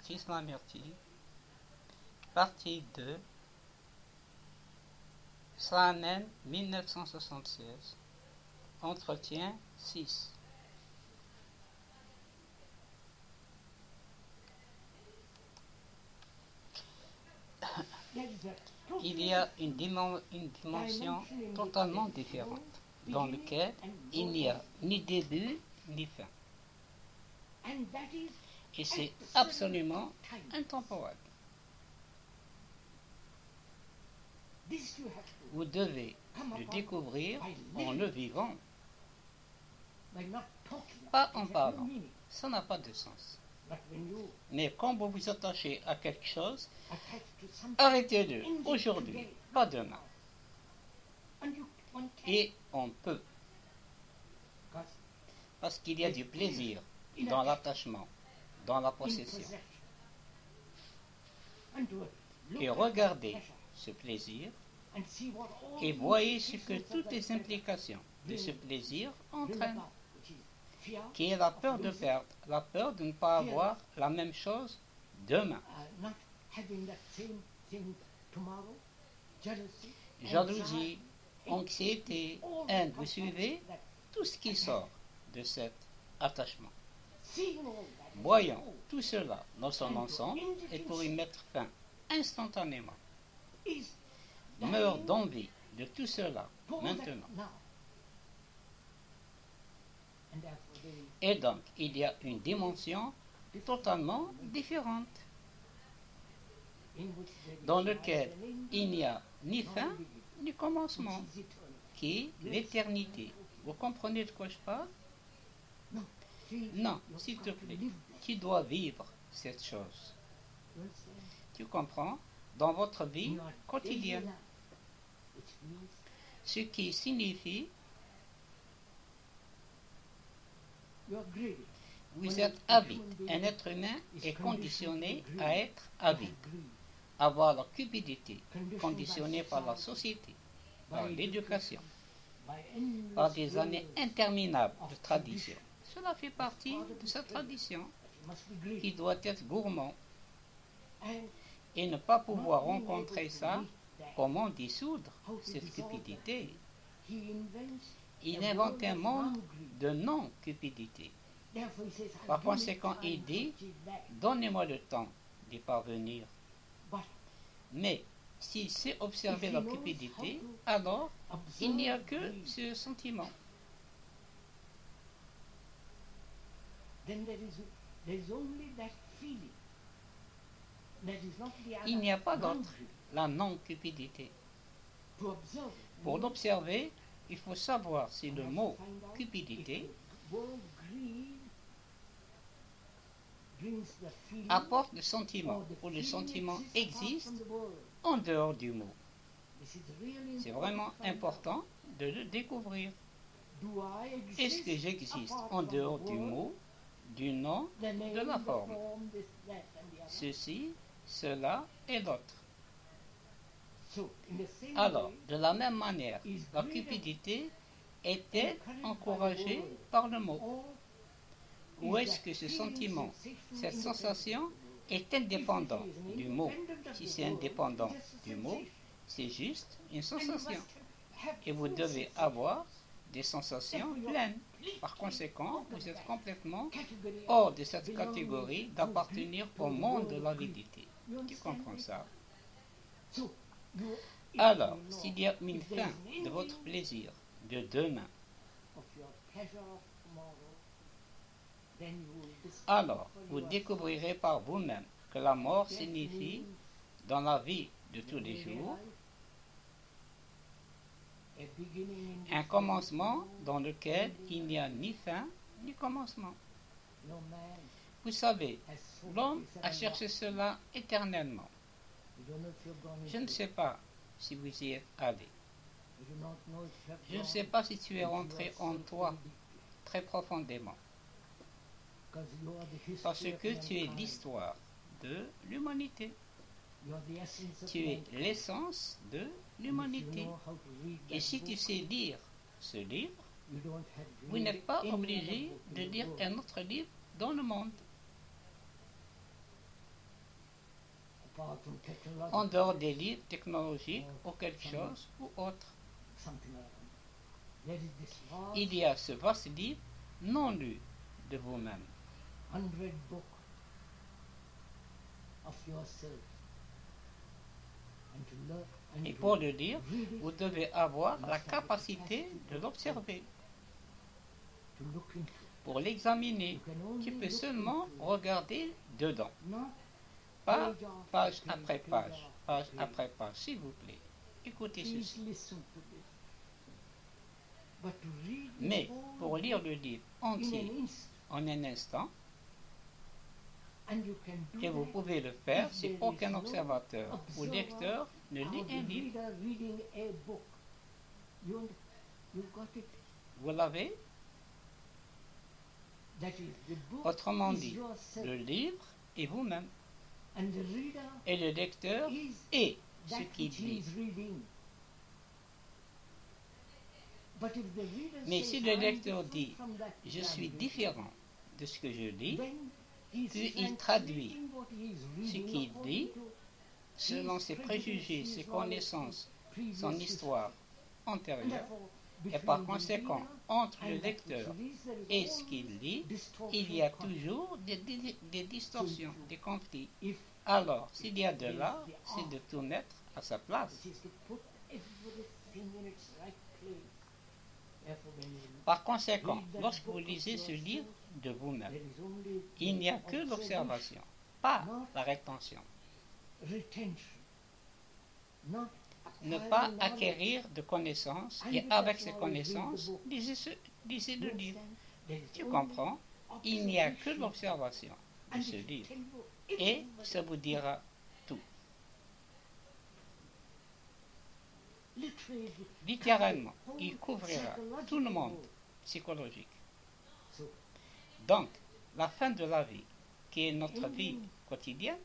Krishnamurti, partie 2, Sranen 1976, entretien 6. Il y a une dimension totalement différente, dans laquelle il n'y a ni début ni fin. Et c'est absolument intemporel. Vous devez le découvrir en le vivant, pas en parlant. Ça n'a pas de sens. Mais quand vous vous attachez à quelque chose, arrêtez-le aujourd'hui, pas demain. Et on peut. Parce qu'il y a du plaisir dans l'attachement, dans la possession. Et regardez ce plaisir et voyez ce que toutes les implications de ce plaisir entraînent, qui est la peur de perdre, la peur de ne pas avoir la même chose demain. Jalousie, anxiété, haine, vous suivez tout ce qui sort de cet attachement. Voyons tout cela dans son ensemble et pour y mettre fin instantanément. Meurt d'envie de tout cela maintenant. Et donc, il y a une dimension totalement différente, dans laquelle il n'y a ni fin ni commencement, qui est l'éternité. Vous comprenez de quoi je parle? Non, s'il te plaît, tu dois vivre cette chose. Tu comprends? Dans votre vie quotidienne. Ce qui signifie vous êtes avide. Un être humain est conditionné à être avide. Avoir la cupidité, conditionnée par la société, par l'éducation, par des années interminables de tradition. Cela fait partie de cette tradition qui doit être gourmand. Et ne pas pouvoir rencontrer ça, comment dissoudre cette cupidité? Il invente un monde de non-cupidité. Par conséquent, il dit, donnez-moi le temps d'y parvenir. Mais s'il sait observer la cupidité, alors il n'y a que ce sentiment. Il n'y a pas d'autre, la non-cupidité. Pour l'observer, il faut savoir si le mot cupidité apporte le sentiment, ou le sentiment existe en dehors du mot. C'est vraiment important de le découvrir. Est-ce que j'existe en dehors du mot, du nom, de la forme? Ceci, cela et l'autre. Alors, de la même manière, la cupidité est-elle encouragée par le mot? Ou est-ce que ce sentiment, cette sensation est indépendant du mot? Si c'est indépendant du mot, c'est juste une sensation. Et vous devez avoir des sensations pleines. Par conséquent, vous êtes complètement hors de cette catégorie d'appartenir au monde de l'avidité. Tu comprends ça? Alors, s'il y a une fin de votre plaisir de demain, alors vous découvrirez par vous-même que la mort signifie, dans la vie de tous les jours, un commencement dans lequel il n'y a ni fin ni commencement. Vous savez, l'homme a cherché cela éternellement. Je ne sais pas si vous y êtes allé. Je ne sais pas si tu es rentré en toi très profondément. Parce que tu es l'histoire de l'humanité. Tu es l'essence de l'humanité. Et si tu sais lire ce livre, vous n'êtes pas obligé de lire un autre livre dans le monde. apart from technology, en dehors des livres technologiques ou quelque chose ou autre. something like that. There is this vast Il y a ce vaste livre non lu de vous-même, unread book of yourself. And to learn and et to pour le lire, read it, vous devez avoir you la must have the capacité capacity de l'observer, to look into it. pour l'examiner. You can only Tu peux look seulement into it, regarder dedans, not pas page after page après page page, after page page. après page, s'il vous plaît. Écoutez Please ceci. listen to this. But to read the Mais whole pour lire book le livre in entier an instant, en un instant, and you can do et vous that pouvez le faire if si there aucun is no observateur ou observer lecteur ne lit or un the livre. reader reading a book. You got it? Vous l'avez? That is, the book Autrement is dit, yourself, le livre est vous-même, and the reader et le lecteur is est ce that qu'il which he lit. is reading. But if the reader Mais says, si le "I am lecteur different dit from that je which I suis am reading," différent de ce que je lis, then he is puis il traduit translating what he is ce reading qu'il according lit to selon ses préjugés, ses connaissances, son histoire antérieure, et par conséquent, entre le lecteur et ce qu'il lit, il y a toujours des distorsions, des conflits. Alors, s'il y a de l'art, c'est de tout mettre à sa place. Par conséquent, lorsque vous lisez ce livre de vous-même, il n'y a que l'observation, pas la rétention. Ne pas acquérir de connaissances et avec ces connaissances, lisez le livre. Tu comprends? Il n'y a que l'observation de ce livre et ça vous dira tout. Littéralement, il couvrira tout le monde psychologique. Donc, la fin de la vie, qui est notre vie quotidienne,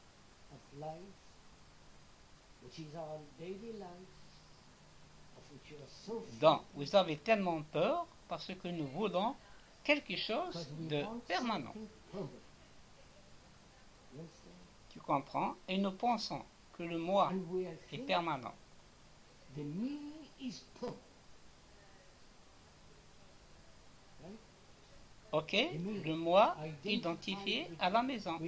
dont vous avez tellement peur parce que nous voulons quelque chose de permanent. Tu comprends? Et nous pensons que le moi est permanent. Ok? Le moi identifié à la maison.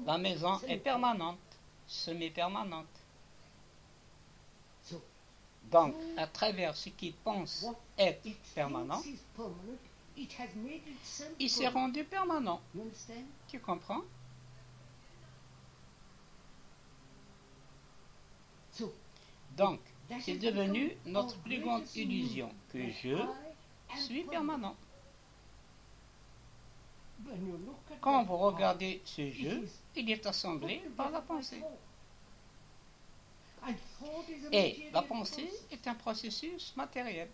La maison est permanente, semi-permanente. Donc, à travers ce qu'il pense être permanent, il s'est rendu permanent. Tu comprends? Donc, c'est devenu notre plus grande illusion que je suis permanent. Quand vous regardez ce jeu, il est assemblé par la pensée. Et la pensée est un processus matériel.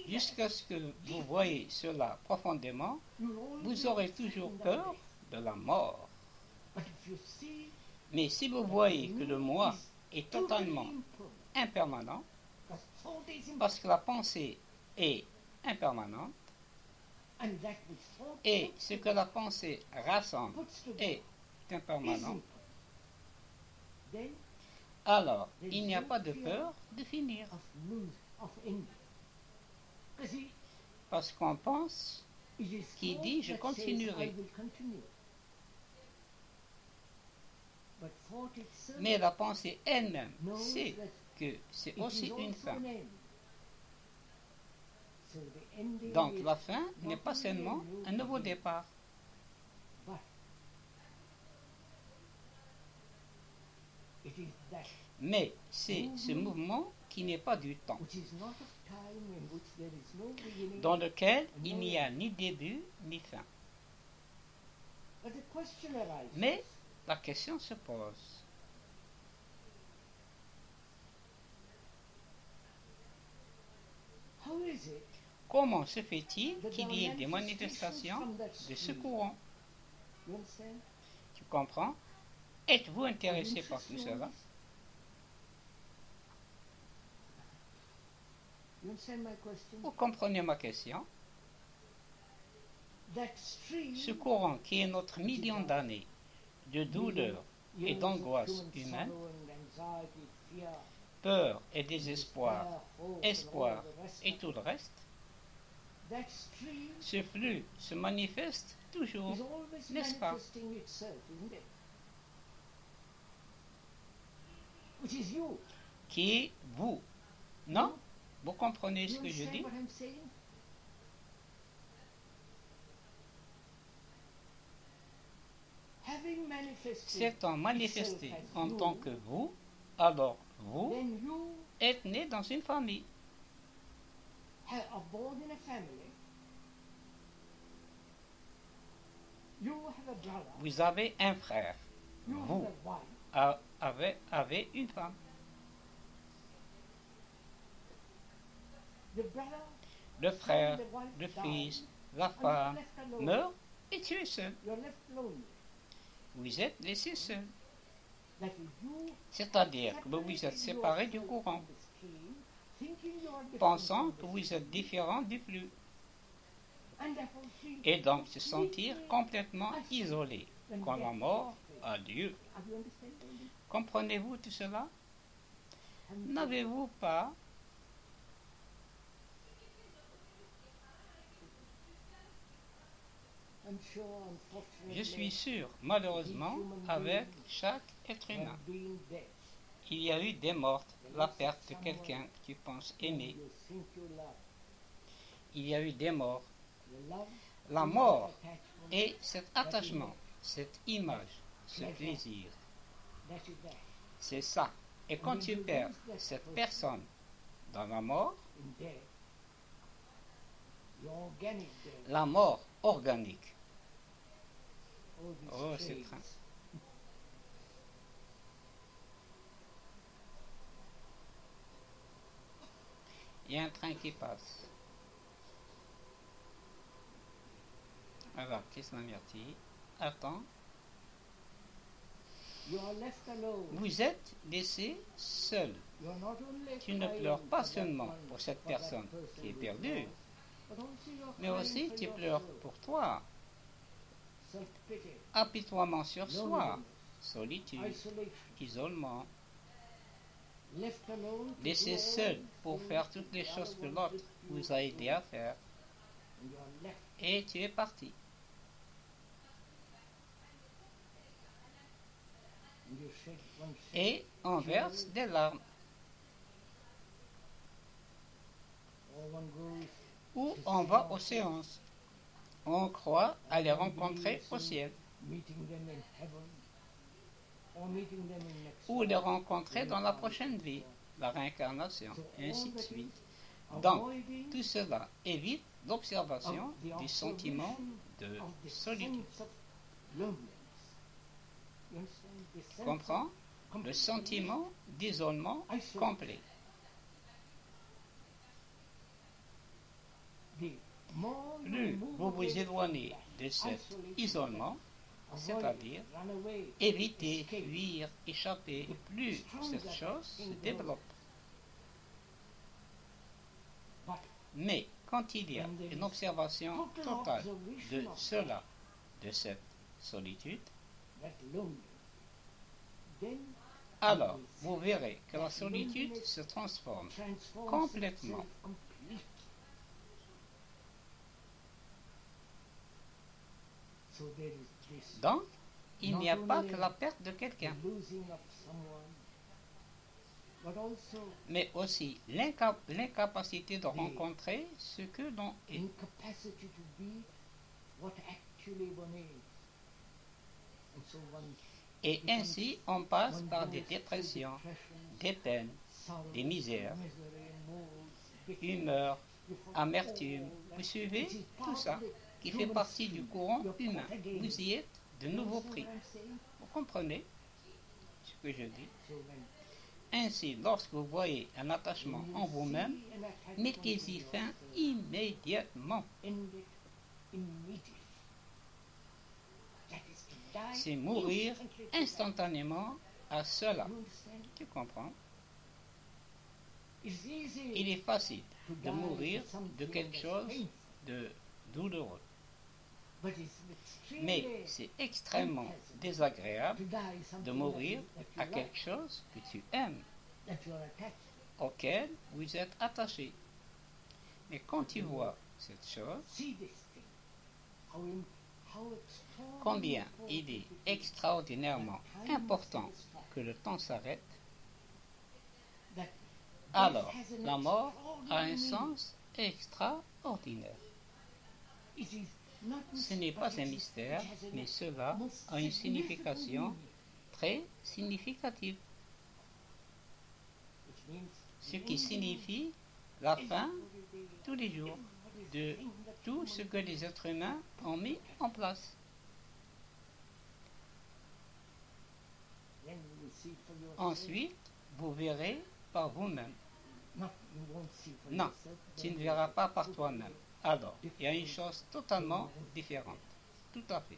Jusqu'à ce que vous voyez cela profondément, vous aurez toujours peur de la mort. Mais si vous voyez que le moi est totalement impermanent, parce que la pensée est impermanente, et ce que la pensée rassemble est impermanent, alors il n'y a pas de peur de finir. Parce qu'on pense qu'il dit je continuerai. Mais la pensée elle-même sait que c'est aussi une fin. Donc la fin n'est pas seulement un nouveau départ. Mais c'est ce mouvement qui n'est pas du temps, dans lequel il n'y a ni début ni fin. Mais la question se pose. Comment se fait-il qu'il y ait des manifestations de ce courant? Tu comprends? Êtes-vous intéressé par tout cela? Vous comprenez ma question? that stream Ce courant qui est notre million d'années de douleur et years of d'angoisse human humaine, sorrow and anxiety, fear, peur et désespoir, despair, hope, and espoir all the rest et of tout le reste, that stream ce flux se manifeste toujours, is always n'est-ce pas? manifesting itself, isn't it? Which is you. Qui est vous. Non? Vous comprenez ce You que je understand dis? what I'm saying? Having manifested S'étant manifesté itself as en you, tant que vous, alors vous then you êtes né dans une famille. are born in a family. You have a brother. Vous avez un frère. You Vous have a wife. avez une femme. The brother, Le frère, the wife le died, fils, la and femme you're left alone. meurt et tu es seul. You're left lonely. Vous êtes laissé seul. That you C'est-à-dire que vous vous êtes séparé du courant, pensant que vous êtes différent du flux, et donc se sentir complètement isolé quand la mort a lieu. Comprenez-vous tout cela? N'avez-vous pas Je suis sûr, malheureusement, avec chaque être humain, il y a eu des morts, la perte de quelqu'un que tu penses aimer. Il y a eu des morts. La mort et cet attachement, cette image, ce plaisir, c'est ça. Et quand tu perds cette personne dans la mort, la mort organique, oh, c'est train. Il y a un train qui passe. Alors, Krishnamurti, attends. Vous êtes laissé seul. Tu ne pleures pas seulement pour cette personne qui est perdue, mais aussi tu pleures pour toi. Apitoiement sur soi, solitude, isolement. Laissé seul pour faire toutes les choses que l'autre vous a aidé à faire, et tu es parti. Et on verse des larmes. Ou on va aux séances. On croit à les rencontrer au ciel. Ou les rencontrer dans la prochaine vie, la réincarnation, et ainsi de suite. Donc, tout cela évite l'observation du sentiment de solitude. Comprends? Le sentiment d'isolement complet. Plus vous vous éloignez de cet isolement, c'est-à-dire éviter, fuir, échapper, plus cette chose se développe. Mais quand il y a une observation totale de cela, de cette solitude, alors vous verrez que la solitude se transforme complètement. Donc, il n'y a pas que la perte de quelqu'un, mais aussi l'incapacité de rencontrer ce que l'on est. Et ainsi, on passe par des dépressions, des peines, des misères, humeur, amertume. Vous suivez tout ça qui fait partie du courant humain. Vous y êtes de nouveau pris. Vous comprenez ce que je dis? Ainsi, lorsque vous voyez un attachement en vous-même, mettez-y fin immédiatement. C'est mourir instantanément à cela. Tu comprends? Il est facile de mourir de quelque chose de douloureux. But it's extremely Mais c'est extrêmement désagréable to die de something mourir that à you quelque chose que tu aimes, that you are attached. auquel vous êtes attaché. Mais quand tu vois cette chose, See this thing. How extraordinary combien important il est it is extraordinairement important que le temps s'arrête, that alors death has an la mort a un extraordinary sens extraordinaire. meaning. It is not Ce n'est pas un it mystère, has a mais cela most a une significant signification meaning, très significative, which means ce qui signifie la fin every day, tous les jours every de thing that tout human ce que les êtres humains ont mis en place. then you will see for yourself. Ensuite, vous verrez par vous-même. Not, you won't see for Non, yourself, tu then ne you verras will pas see. par toi-même. Alors, il y a une chose totalement différente. Tout à fait.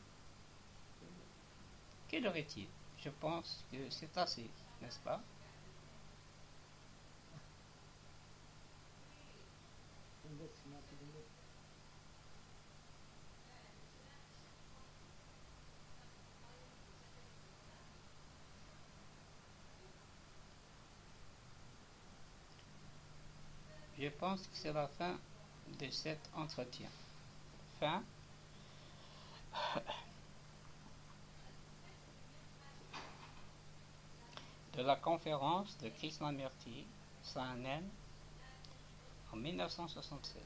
Quelle heure est-il? Je pense que c'est assez, n'est-ce pas? And that's not even it. Je pense que c'est la fin de cet entretien. Fin. De la conférence de Krishnamurti, Sahanen, en 1976.